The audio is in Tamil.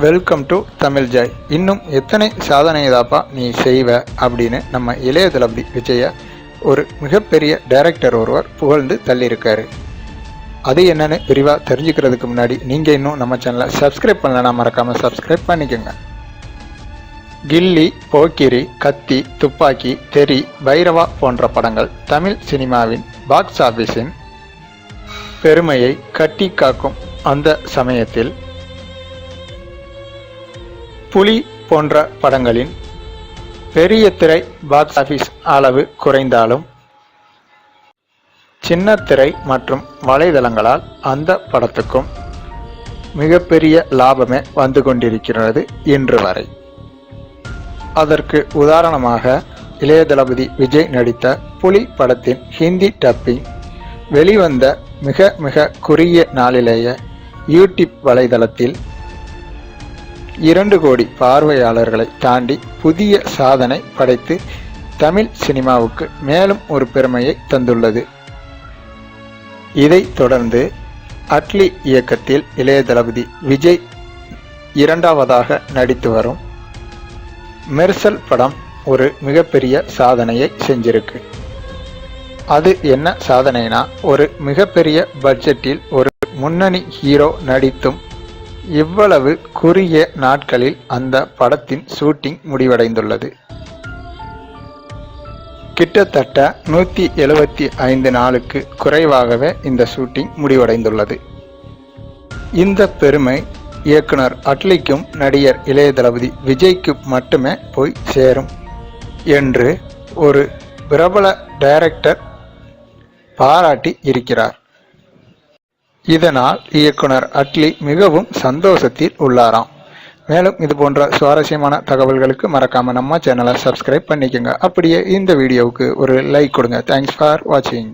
Welcome to Tamil Joy. இன்னும் எத்தனை சாதனை தாப்பா நீ செய்வ அப்படின்னு நம்ம இளைய தளபதி விஜய ஒரு மிகப்பெரிய டைரக்டர் ஒருவர் புகழ்ந்து தள்ளியிருக்காரு. அது என்னன்னு விரிவாக தெரிஞ்சுக்கிறதுக்கு முன்னாடி நீங்கள் இன்னும் நம்ம சேனலை சப்ஸ்கிரைப் பண்ணலன்னா மறக்காமல் சப்ஸ்கிரைப் பண்ணிக்கோங்க. கில்லி, போக்கிரி, கத்தி, துப்பாக்கி, தெரி, பைரவா போன்ற படங்கள் தமிழ் சினிமாவின் பாக்ஸ் ஆஃபீஸின் பெருமையை கட்டி காக்கும் அந்த சமயத்தில் புலி போன்ற படங்களின் பெரிய திரை பாக்ஸ் ஆஃபீஸ் அளவு குறைந்தாலும் சின்ன திரை மற்றும் வலைதளங்களால் அந்த படத்துக்கும் மிகப்பெரிய லாபமே வந்து கொண்டிருக்கிறது இன்று வரை. அதற்கு உதாரணமாக இளைய தளபதி விஜய் நடித்த புலி படத்தின் ஹிந்தி டப்பிங் வெளிவந்த மிக குறுகிய நாளிலேயே யூடியூப் வலைதளத்தில் 2 கோடி பார்வையாளர்களை தாண்டி புதிய சாதனை படைத்து தமிழ் சினிமாவுக்கு மேலும் ஒரு பெருமையை தந்துள்ளது. இதைத் தொடர்ந்து அட்லி இயக்கத்தில் இளைய தளபதி விஜய் 2வது நடித்து வரும் மெர்சல் படம் ஒரு மிகப்பெரிய சாதனையை செஞ்சிருக்கு. அது என்ன சாதனைனா, ஒரு மிகப்பெரிய பட்ஜெட்டில் ஒரு முன்னணி ஹீரோ நடித்தும் இவ்வளவு குறுகிய நாட்களில் அந்த படத்தின் ஷூட்டிங் முடிவடைந்துள்ளது. கிட்டத்தட்ட 175 நாளுக்கு குறைவாகவே இந்த ஷூட்டிங் முடிவடைந்துள்ளது. இந்த பெருமை இயக்குனர் அட்லிக்கும் நடிகர் இளைய தளபதி விஜய்க்கு மட்டுமே போய் சேரும் என்று ஒரு பிரபல டைரக்டர் பாராட்டி இருக்கிறார். இதனால் இயக்குனர் அட்லி மிகவும் சந்தோஷத்தில் உள்ளாராம். மேலும் இது போன்ற சுவாரஸ்யமான தகவல்களுக்கு மறக்காம நம்ம சேனலை சப்ஸ்கிரைப் பண்ணிக்கோங்க. அப்படியே இந்த வீடியோவுக்கு ஒரு லைக் கொடுங்க. தேங்க்ஸ் ஃபார் வாட்சிங்.